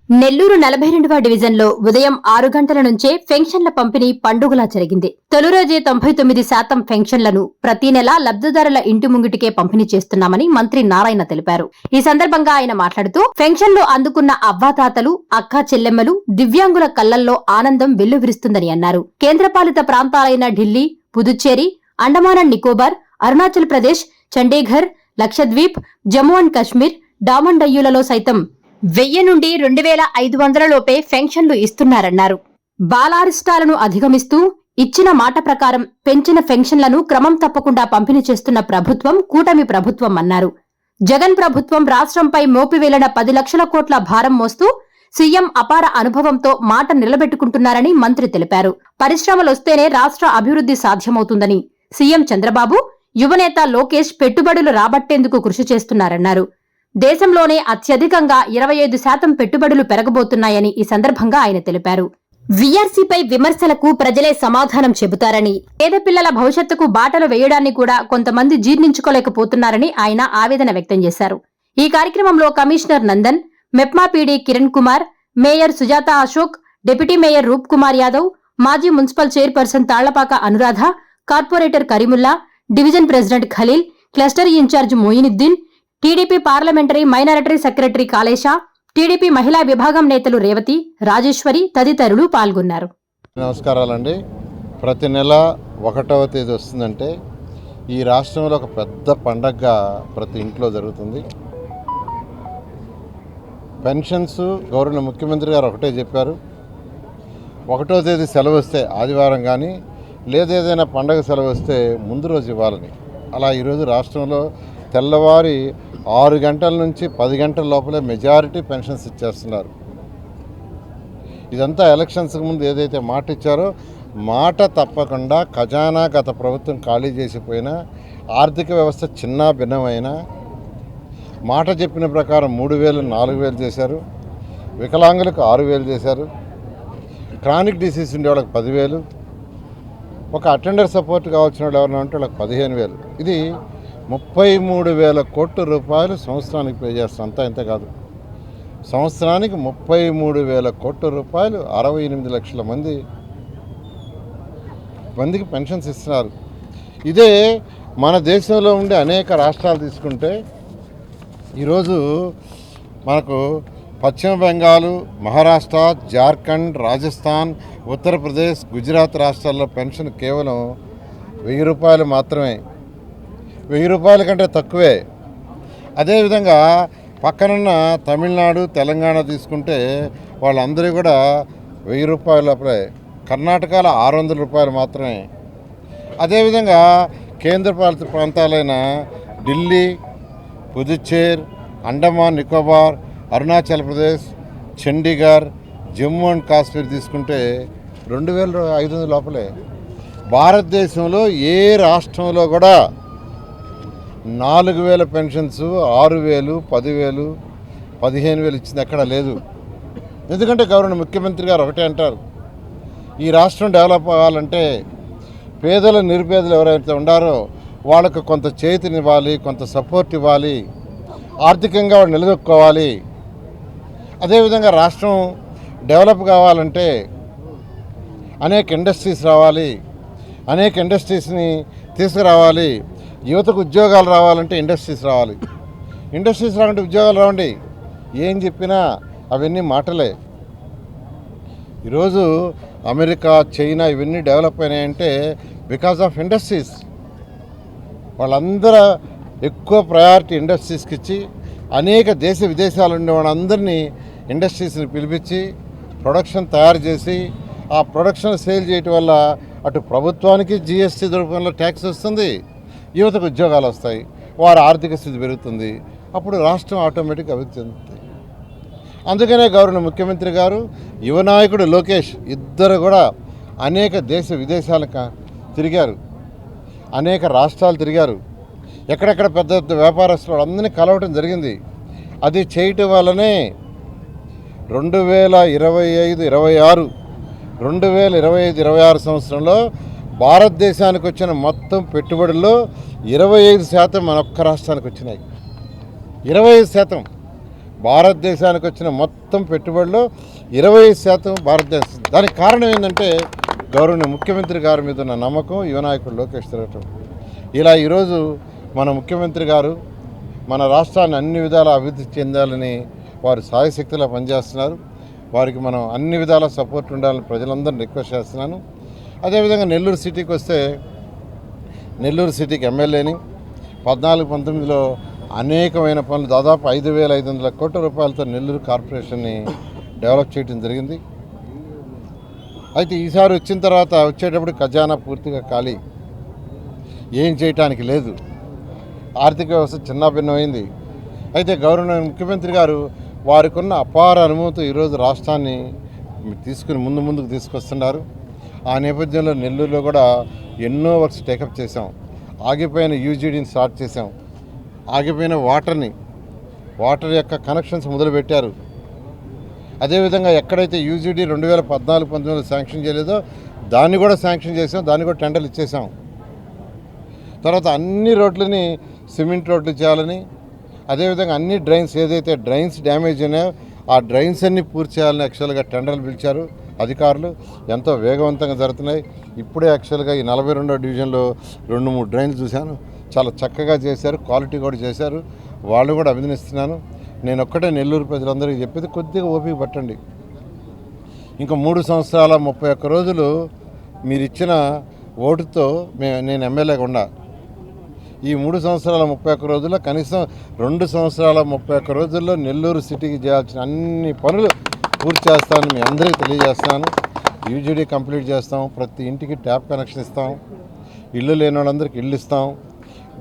నెల్లూరు 42వ డివిజన్లో ఉదయం 6 గంటల నుంచే పెన్షన్ల పంపిణీ పండుగలా జరిగింది. తొలి రోజే 99% పెన్షన్లను ప్రతి నెలా లబ్ధిదారుల ఇంటి ముంగిటికే పంపిణీ చేస్తున్నామని మంత్రి నారాయణ తెలిపారు. ఈ సందర్భంగా ఆయన మాట్లాడుతూ పెన్షన్లు అందుకున్న అవ్వాతాతలు, అక్కా చెల్లెమ్మలు, దివ్యాంగుల కళ్లల్లో ఆనందం వెల్లువిరుస్తుందని అన్నారు. కేంద్రపాలిత ప్రాంతాలైన ఢిల్లీ, పుదుచ్చేరి, అండమాన్ నికోబార్, అరుణాచల్ ప్రదేశ్, చండీగఢ్, లక్షద్వీప్, జమ్మూ అండ్ కశ్మీర్, డామన్ డయ్యూలలో సైతం 1000 నుండి 2500 లోపే పెన్షన్లు ఇస్తున్నారన్నారు. బాలారిష్టాలను అధిగమిస్తూ ఇచ్చిన మాట ప్రకారం పెంచిన పెన్షన్లను క్రమం తప్పకుండా పంపిణీ చేస్తున్న ప్రభుత్వం కూటమి ప్రభుత్వం అన్నారు. జగన్ ప్రభుత్వం రాష్ట్రంపై మోపివేలిన 10 లక్షల కోట్ల భారం మోస్తూ సీఎం అపార అనుభవంతో మాట నిలబెట్టుకుంటున్నారని మంత్రి తెలిపారు. పరిశ్రమలొస్తేనే రాష్ట్ర అభివృద్ధి సాధ్యమవుతుందని సీఎం చంద్రబాబు, యువనేత లోకేష్ పెట్టుబడులు రాబట్టేందుకు కృషి చేస్తున్నారన్నారు. దేశంలోనే అత్యధికంగా 25% పెట్టుబడులు పెరగబోతున్నాయని ఈ సందర్భంగా ఆయన తెలిపారు. వీఆర్సీపై విమర్శలకు ప్రజలే సమాధానం చెబుతారని, పేద పిల్లల భవిష్యత్తుకు బాటలు వేయడాన్ని కూడా కొంతమంది జీర్ణించుకోలేకపోతున్నారని ఆయన ఆవేదన వ్యక్తం చేశారు. ఈ కార్యక్రమంలో commissioner Nandan, MEPMA PD Kiran Kumar, mayor Sujatha Ashok, deputy mayor Roop Kumar Yadav, మాజీ municipal chairperson Tallapaka Anuradha, corporator Kareemulla, division president Khalil, cluster incharge Moinuddin, TDP parliamentary minority secretary Kalesha, TDP మహిళా విభాగం నేతలు రేవతి, రాజేశ్వరి తదితరులు పాల్గొన్నారు. నమస్కారాలండి. ప్రతి నెల 1వ తేదీ వస్తుందంటే ఈ రాష్ట్రంలో ఒక పెద్ద పండగగా ప్రతి ఇంట్లో జరుగుతుంది. పెన్షన్స్ గౌరవ ముఖ్యమంత్రి గారు ఒకటే చెప్పారు, 1వ తేదీ సెలవు వస్తే ఆదివారం కానీ లేదేదైనా పండగ సెలవు వస్తే ముందు రోజు ఇవ్వాలని. అలా ఈరోజు రాష్ట్రంలో తెల్లవారి 6 గంటల నుంచి 10 గంటల లోపలే మెజారిటీ పెన్షన్స్ ఇచ్చేస్తున్నారు. ఇదంతా ఎలక్షన్స్కి ముందు ఏదైతే మాట ఇచ్చారో మాట తప్పకుండా ఖజానా గత ప్రభుత్వం ఖాళీ చేసిపోయినా, ఆర్థిక వ్యవస్థ చిన్న భిన్నమైనా మాట చెప్పిన ప్రకారం 3000 4000 చేశారు, వికలాంగులకు 6000 చేశారు, క్రానిక్ డిసీజ్ ఉండే వాళ్ళకి 10,000, ఒక అటెండర్ సపోర్ట్ కావాల్సిన వాళ్ళు ఎవరైనా ఉంటే వాళ్ళకి 15,000. ఇది 33,000 కోట్ల రూపాయలు సంవత్సరానికి పే చేస్తాం. అంతా ఇంత కాదు, సంవత్సరానికి 33,000 కోట్ల రూపాయలు 68 లక్షల మందికి పెన్షన్స్ ఇస్తున్నారు. ఇదే మన దేశంలో ఉండే అనేక రాష్ట్రాలు తీసుకుంటే ఈరోజు మనకు పశ్చిమ బెంగాల్, మహారాష్ట్ర, జార్ఖండ్, రాజస్థాన్, ఉత్తరప్రదేశ్, గుజరాత్ రాష్ట్రాల్లో పెన్షన్ కేవలం 1000 రూపాయలు మాత్రమే, 1000 రూపాయల కంటే తక్కువే. అదేవిధంగా పక్కనున్న తమిళనాడు, తెలంగాణ తీసుకుంటే వాళ్ళందరూ కూడా 1000 రూపాయల లోపలే, కర్ణాటకలో 600 రూపాయలు మాత్రమే. అదేవిధంగా కేంద్రపాలిత ప్రాంతాలైన ఢిల్లీ, పుదుచ్చేరి, అండమాన్ నికోబార్, అరుణాచల్ ప్రదేశ్, చండీగఢ్, జమ్మూ అండ్ కాశ్మీర్ తీసుకుంటే 2500 లోపలే. భారతదేశంలో ఏ రాష్ట్రంలో కూడా 4000 పెన్షన్స్ 6000, 10,000, 15,000 ఇచ్చింది ఎక్కడా లేదు. ఎందుకంటే గౌరవ ముఖ్యమంత్రి గారు ఒకటే అంటారు, ఈ రాష్ట్రం డెవలప్ అవ్వాలంటే పేదలు, నిరుపేదలు ఎవరైతే ఉండారో వాళ్ళకు కొంత చేతినివ్వాలి, కొంత సపోర్ట్ ఇవ్వాలి, ఆర్థికంగా వాళ్ళు నిలదొక్కోవాలి. అదేవిధంగా రాష్ట్రం డెవలప్ కావాలంటే అనేక ఇండస్ట్రీస్ రావాలి, అనేక ఇండస్ట్రీస్ని తీసుకురావాలి. యువతకు ఉద్యోగాలు రావాలంటే ఇండస్ట్రీస్ రావాలి, ఇండస్ట్రీస్ రావాలంటే ఉద్యోగాలు రావండి. ఏం చెప్పినా అవన్నీ మాటలే. ఈరోజు అమెరికా, చైనా ఇవన్నీ డెవలప్ అయినాయంటే బికాజ్ ఆఫ్ ఇండస్ట్రీస్. వాళ్ళందరూ ఎక్కువ ప్రయారిటీ ఇండస్ట్రీస్కి ఇచ్చి అనేక దేశ విదేశాలు ఉండే వాళ్ళందరినీ ఇండస్ట్రీస్ని పిలిపించి ప్రొడక్షన్ తయారు చేసి ఆ ప్రొడక్షన్ సేల్ చేయటం వల్ల అటు ప్రభుత్వానికి జిఎస్టీ రూపంలో ట్యాక్స్ వస్తుంది, యువతకు ఉద్యోగాలు వస్తాయి, వారి ఆర్థిక స్థితి పెరుగుతుంది, అప్పుడు రాష్ట్రం ఆటోమేటిక్ అభివృద్ధి చెందుతుంది. అందుకనే గౌరవ ముఖ్యమంత్రి గారు, యువ నాయకుడు లోకేష్ ఇద్దరు కూడా అనేక దేశ విదేశాలకు తిరిగారు, అనేక రాష్ట్రాలు తిరిగారు, ఎక్కడెక్కడ పెద్ద పెద్ద వ్యాపారస్తులు అందరినీ కలవటం జరిగింది. అది చేయటం వల్లనే 2025-26 సంవత్సరంలో భారతదేశానికి వచ్చిన మొత్తం పెట్టుబడుల్లో 25% మన ఒక్క రాష్ట్రానికి వచ్చినాయి. 25%. భారతదేశానికి వచ్చిన మొత్తం పెట్టుబడిలో 20% భారతదేశం. దానికి కారణం ఏంటంటే గౌరవనీయ ముఖ్యమంత్రి గారి మీద ఉన్న నమ్మకం, యువ నాయకుడు లోకేష్ తిరగటం. ఇలా ఈరోజు మన ముఖ్యమంత్రి గారు మన రాష్ట్రాన్ని అన్ని విధాలా అభివృద్ధి చెందాలని వారు సాయశక్తిలా పనిచేస్తున్నారు. వారికి మనం అన్ని విధాల సపోర్ట్ ఉండాలని ప్రజలందరినీ రిక్వెస్ట్ చేస్తున్నాను. అదేవిధంగా నెల్లూరు సిటీకి వస్తే, నెల్లూరు సిటీకి ఎమ్మెల్యేని 14-19లో అనేకమైన పనులు, దాదాపు 5,500 కోట్ల రూపాయలతో నెల్లూరు కార్పొరేషన్ని డెవలప్ చేయడం జరిగింది. అయితే ఈసారి వచ్చిన తర్వాత వచ్చేటప్పుడు ఖజానా పూర్తిగా ఖాళీ, ఏం చేయటానికి లేదు, ఆర్థిక వ్యవస్థ చిన్నాభిన్నమైంది. అయితే గౌరవ ముఖ్యమంత్రి గారు వారికి ఉన్న అపార అనుభవంతో ఈరోజు రాష్ట్రాన్ని తీసుకుని ముందుకు తీసుకొస్తున్నారు. ఆ నేపథ్యంలో నెల్లూరులో కూడా ఎన్నో వర్క్స్ టేకప్ చేశాం. ఆగిపోయిన యూజీడీని స్టార్ట్ చేశాం. ఆగిపోయిన వాటర్ యొక్క కనెక్షన్స్ మొదలుపెట్టారు. అదేవిధంగా ఎక్కడైతే యూజీడీ 2014-19 శాంక్షన్ చేయలేదో దాన్ని కూడా శాంక్షన్ చేసాం, దాన్ని కూడా టెండర్లు ఇచ్చేసాం. తర్వాత అన్ని రోడ్లని సిమెంట్ రోడ్లు చేయాలని, అదేవిధంగా అన్ని డ్రైన్స్, ఏదైతే డ్రైన్స్ డ్యామేజ్ ఉన్నాయో ఆ డ్రైన్స్ అన్నీ పూర్తి చేయాలని యాక్చువల్గా టెండర్లు పిలిచారు అధికారులు. ఎంతో వేగవంతంగా జరుగుతున్నాయి. ఇప్పుడే యాక్చువల్గా ఈ 42వ డివిజన్లో 2-3 డ్రైన్స్ చూశాను, చాలా చక్కగా చేశారు, క్వాలిటీ కూడా చేశారు. వాళ్ళు కూడా అభినందిస్తున్నాను. నేను ఒక్కటే నెల్లూరు ప్రజలందరికీ చెప్పేది, కొద్దిగా ఓపిక పట్టండి. ఇంకా 3 సంవత్సరాల 31 రోజులు మీరు ఇచ్చిన ఓటుతో నేను ఎమ్మెల్యేగా ఉన్నా. ఈ 3 సంవత్సరాల 31 రోజుల్లో కనీసం 2 సంవత్సరాల 31 రోజుల్లో నెల్లూరు సిటీకి చేయాల్సిన అన్ని పనులు పూర్తి చేస్తానని మీ అందరికీ తెలియజేస్తాను. యూజీడీ కంప్లీట్ చేస్తాం, ప్రతి ఇంటికి ట్యాప్ కనెక్షన్ ఇస్తాం, ఇల్లు లేని వాళ్ళందరికీ ఇల్లు ఇస్తాం,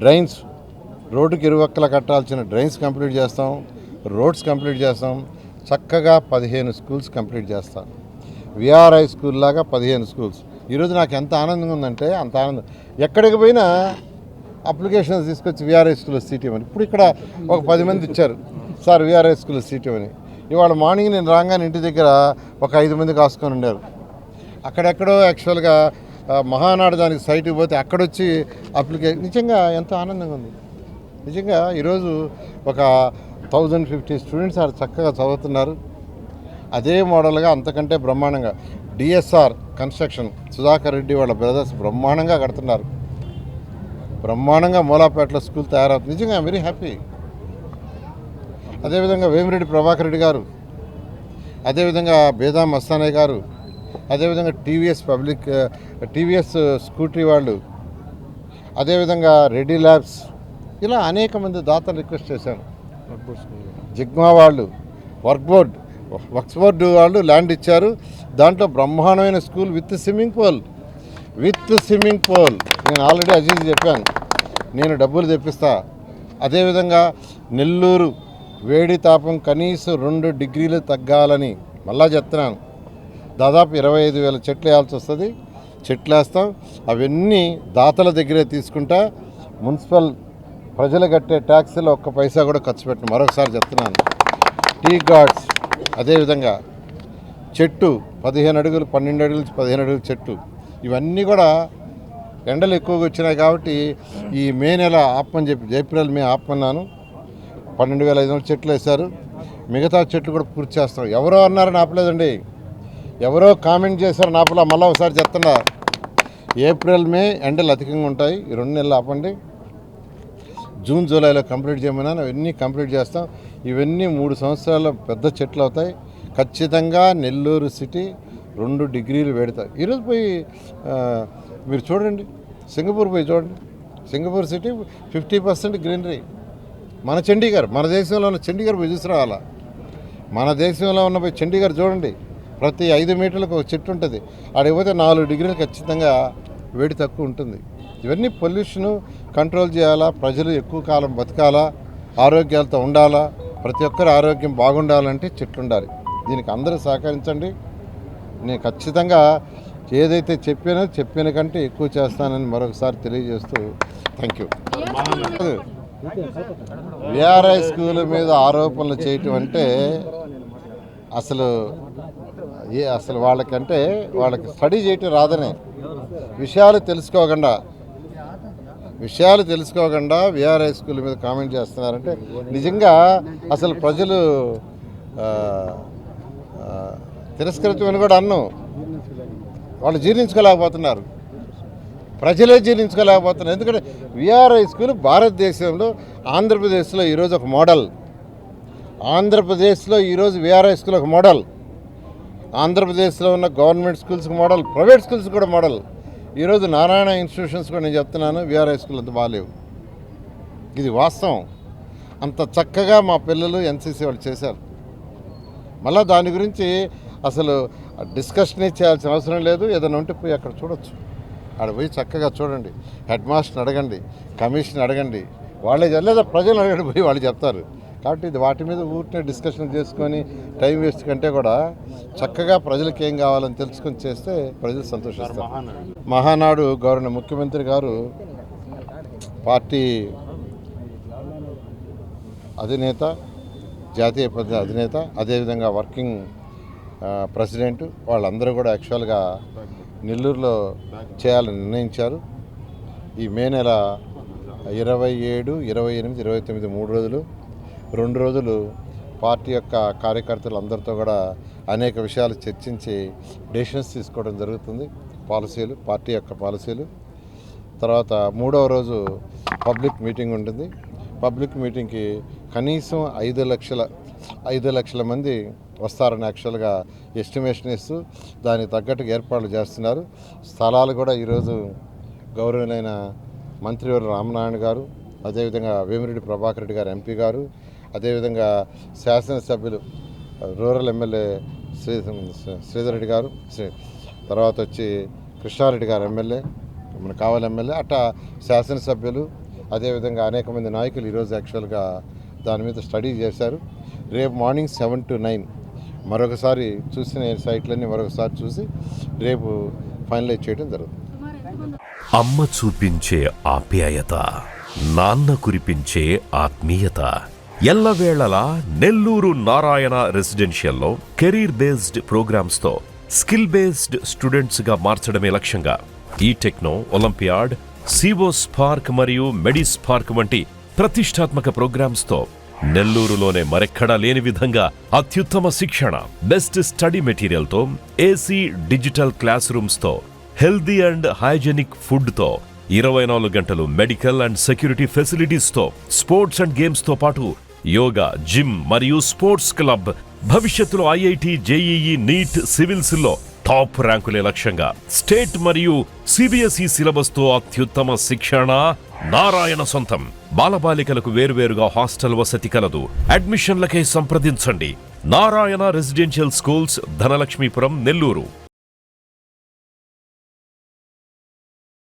డ్రైన్స్ రోడ్డుకి ఇరువక్కల కట్టాల్సిన డ్రైన్స్ కంప్లీట్ చేస్తాం, రోడ్స్ కంప్లీట్ చేస్తాం. చక్కగా 15 స్కూల్స్ కంప్లీట్ చేస్తాం. విఆర్ఐ స్కూల్ లాగా 15 స్కూల్స్. ఈరోజు నాకు ఎంత ఆనందంగా ఉందంటే అంత ఆనందం. ఎక్కడికి పోయినా అప్లికేషన్స్ తీసుకొచ్చి విఆర్ఐ స్కూల్లో సీట్ ఇవ్వమని. ఇప్పుడు ఇక్కడ ఒక 10 మంది ఇచ్చారు, సార్ విఆర్ఐ స్కూల్లో సీట్ ఇవ్వని. ఇవాళ మార్నింగ్ నేను రాగానే ఇంటి దగ్గర ఒక 5 మంది కాసుకొని ఉండారు. అక్కడెక్కడో యాక్చువల్గా మహానాడు దానికి సైట్కి పోతే అక్కడొచ్చి అప్లికేషన్. నిజంగా ఎంతో ఆనందంగా ఉంది. నిజంగా ఈరోజు ఒక 1050 స్టూడెంట్స్ చక్కగా చదువుతున్నారు. అదే మోడల్గా అంతకంటే బ్రహ్మాండంగా డిఎస్ఆర్ కన్స్ట్రక్షన్ సుధాకర్ రెడ్డి వాళ్ళ బ్రదర్స్ బ్రహ్మాండంగా కడుతున్నారు. బ్రహ్మాండంగా మూలాపేటలో స్కూల్ తయారవుతుంది. నిజంగా వెరీ హ్యాపీ. అదేవిధంగా వేమిరెడ్డి ప్రభాకర్ రెడ్డి గారు, అదేవిధంగా బేదా మస్తానయ్య గారు, అదేవిధంగా టీవీఎస్ స్కూటరీ వాళ్ళు, అదేవిధంగా రెడ్డి ల్యాబ్స్, ఇలా అనేక మంది దాతలు రిక్వెస్ట్ చేశాను. జిగ్మా వాళ్ళు, వర్క్స్ బోర్డు వాళ్ళు ల్యాండ్ ఇచ్చారు. దాంట్లో బ్రహ్మాండమైన స్కూల్ విత్ స్విమ్మింగ్ పూల్. నేను ఆల్రెడీ అజీజ్ చెప్పాను, నేను డబ్బులు తెప్పిస్తా. అదేవిధంగా నెల్లూరు వేడి తాపం కనీసం 2 డిగ్రీలు తగ్గాలని మళ్ళా చెప్తున్నాను. దాదాపు 25,000 చెట్లు వేయాల్సి వస్తుంది. చెట్లు వేస్తాం. అవన్నీ దాతల దగ్గరే తీసుకుంటా. మున్సిపల్ ప్రజలు కట్టే ట్యాక్సీలో ఒక్క పైసా కూడా ఖర్చు పెట్టిన మరొకసారి చెప్తున్నాను. టీ గార్డ్స్, అదేవిధంగా చెట్టు 15 అడుగులు, 12 అడుగులు, 15 అడుగులు చెట్టు, ఇవన్నీ కూడా ఎండలు ఎక్కువగా వచ్చినాయి కాబట్టి ఈ మే నెల ఆపమని చెప్పి, ఏప్రిల్ మే ఆపమన్నాను. 12,500 చెట్లు వేశారు. మిగతా చెట్లు కూడా పూర్తి చేస్తాం. ఎవరో అన్నారని ఆపలేదండి, ఎవరో కామెంట్ చేశారు నాపలా. మళ్ళీ ఒకసారి చెప్తున్నా, ఏప్రిల్ మే ఎండలు అధికంగా ఉంటాయి, ఈ 2 నెలలు ఆపండి. జూన్ జూలైలో కంప్లీట్ చేయమన్నాను. అవన్నీ కంప్లీట్ చేస్తాం. ఇవన్నీ 3 సంవత్సరాల పెద్ద చెట్లు అవుతాయి. ఖచ్చితంగా నెల్లూరు సిటీ 2 డిగ్రీలు వేడుతాయి. ఈరోజు పోయి మీరు చూడండి, సింగపూర్ పోయి చూడండి. Singapore city 50% greenery. మన చండీగఢ్, మన దేశంలో ఉన్న చండీగఢ్ పోయి చూసి రావాలా. మన దేశంలో ఉన్న పోయి చండీగఢ్ చూడండి, ప్రతి 5 మీటర్లకు ఒక చెట్టు ఉంటుంది. ఆడిపోతే 4 డిగ్రీలు ఖచ్చితంగా వేడి తక్కువ ఉంటుంది. ఇవన్నీ పొల్యూషను కంట్రోల్ చేయాలా, ప్రజలు ఎక్కువ కాలం బతకాలా, ఆరోగ్యాలతో ఉండాలా, ప్రతి ఒక్కరి ఆరోగ్యం బాగుండాలంటే చెట్లు ఉండాలి. దీనికి అందరూ సహకరించండి. నేను ఖచ్చితంగా ఏదైతే చెప్పిన కంటే ఎక్కువ చేస్తానని మరొకసారి తెలియజేస్తూ థ్యాంక్ యూ. విఆర్ఐ స్కూల్ మీద ఆరోపణలు చేయటం అంటే అసలు వాళ్ళకి స్టడీ చేయటం రాదనే, విషయాలు తెలుసుకోకుండా విషయాలు తెలుసుకోకుండా విఆర్ఐ స్కూల్ మీద కామెంట్ చేస్తున్నారంటే నిజంగా అసలు ప్రజలు తిరస్కరించమని కూడా అన్ను, వాళ్ళు జీర్ణించుకోలేకపోతున్నారు, ప్రజలే జీర్ణించుకోలేకపోతున్నారు. ఎందుకంటే విఆర్ఐ స్కూల్ భారతదేశంలో ఆంధ్రప్రదేశ్లో ఈరోజు ఒక మోడల్. ఆంధ్రప్రదేశ్లో ఈరోజు విఆర్ఐ స్కూల్ ఒక మోడల్. ఆంధ్రప్రదేశ్లో ఉన్న గవర్నమెంట్ స్కూల్స్కి మోడల్, ప్రైవేట్ స్కూల్స్ కూడా మోడల్. ఈరోజు నారాయణ ఇన్స్టిట్యూషన్స్ కూడా నేను చెప్తున్నాను, విఆర్ఐ స్కూల్ అంత బాగాలేవు. ఇది వాస్తవం. అంత చక్కగా మా పిల్లలు ఎన్సీసీ వాళ్ళు చేశారు. మళ్ళీ దాని గురించి అసలు డిస్కషనే చేయాల్సిన అవసరం లేదు. ఏదైనా ఉంటే పోయి అక్కడ చూడొచ్చు, అక్కడ పోయి చక్కగా చూడండి, హెడ్ మాస్టర్ని అడగండి, కమిషన్ అడగండి, వాళ్ళే లేదా ప్రజలు అడగండి, పోయి వాళ్ళు చెప్తారు. కాబట్టి ఇది వాటి మీద ఊరినే డిస్కషన్ చేసుకొని టైం వేస్ట్ కంటే కూడా చక్కగా ప్రజలకు ఏం కావాలని తెలుసుకొని చేస్తే ప్రజలు సంతోషిస్తారు. మహానాడు గౌరవ ముఖ్యమంత్రి గారు పార్టీ అధినేత, జాతీయ అధినేత, అదేవిధంగా వర్కింగ్ ప్రెసిడెంట్ వాళ్ళందరూ కూడా యాక్చువల్గా నెల్లూరులో చేయాలని నిర్ణయించారు. ఈ మే నెల 27, 28, 29 3 రోజులు, 2 రోజులు పార్టీ యొక్క కార్యకర్తలు అందరితో కూడా అనేక విషయాలు చర్చించి డెసిషన్స్ తీసుకోవడం జరుగుతుంది. పాలసీలు, పార్టీ యొక్క పాలసీలు. తర్వాత 3వ రోజు పబ్లిక్ మీటింగ్ ఉంటుంది. పబ్లిక్ మీటింగ్కి కనీసం 5 లక్షల మంది వస్తారని యాక్చువల్గా ఎస్టిమేషన్ ఇస్తూ దానికి తగ్గట్టుగా ఏర్పాట్లు చేస్తున్నారు. స్థలాలు కూడా ఈరోజు గౌరవనీయులైన మంత్రివర్యులు రామనారాయణ గారు, అదేవిధంగా వేమిరెడ్డి ప్రభాకర్ రెడ్డి గారు ఎంపీ గారు, అదేవిధంగా శాసనసభ్యులు రూరల్ ఎమ్మెల్యే శ్రీధర్ రెడ్డి గారు, తర్వాత వచ్చి కృష్ణారెడ్డి గారు ఎమ్మెల్యే, మన కావలి ఎమ్మెల్యే, అట్టా శాసనసభ్యులు, అదేవిధంగా అనేక మంది నాయకులు ఈరోజు యాక్చువల్గా దాని మీద స్టడీ చేశారు. రేపు మార్నింగ్ 7 to 9 మరొకసారి చూసిన సైట్లన్నీ మరొకసారి చూసి రేపు ఫైనలైజ్ చేయడం జరుగుతుంది. అమ్మ చూపించే ఆప్యాయత, నాన్న కురిపించే ఆత్మీయత ఎల్లవేళలా నెల్లూరు నారాయణ రెసిడెన్షియల్లో కెరీర్ బేస్డ్ ప్రోగ్రామ్స్తో స్కిల్ బేస్డ్ స్టూడెంట్స్గా మార్చడమే లక్ష్యంగా ఈ టెక్నో, ఒలింపియాడ్, సివో స్పార్క్ మరియు మెడి స్పార్క్ వంటి ప్రతిష్టాత్మక ప్రోగ్రామ్స్తో నెల్లూరులోనే మరెక్కడా లేని విధంగా అత్యుత్తమ శిక్షణ, బెస్ట్ స్టడీ మెటీరియల్తో, ఏసీ డిజిటల్ క్లాస్ రూమ్స్తో, హెల్దీ అండ్ హైజెనిక్ ఫుడ్తో, 24 గంటలు మెడికల్ అండ్ సెక్యూరిటీ ఫెసిలిటీస్తో, స్పోర్ట్స్ అండ్ గేమ్స్తో పాటు యోగా, జిమ్ మరియు స్పోర్ట్స్ క్లబ్, భవిష్యత్తులో ఐఐటి, జేఈఈ, నీట్, సివిల్స్లో టాప్ ర్యాంకులే లక్ష్యంగా స్టేట్ మరియు సిబిఎస్ఈ సిలబస్తో అత్యుత్తమ శిక్షణ నారాయణ సొంతం. బాలబాలికలకు వేర్వేరుగా హాస్టల్ వసతి కలదు. అడ్మిషన్లకై సంప్రదించండి. Narayana residential schools, Dhanalakshmipuram, Nellore.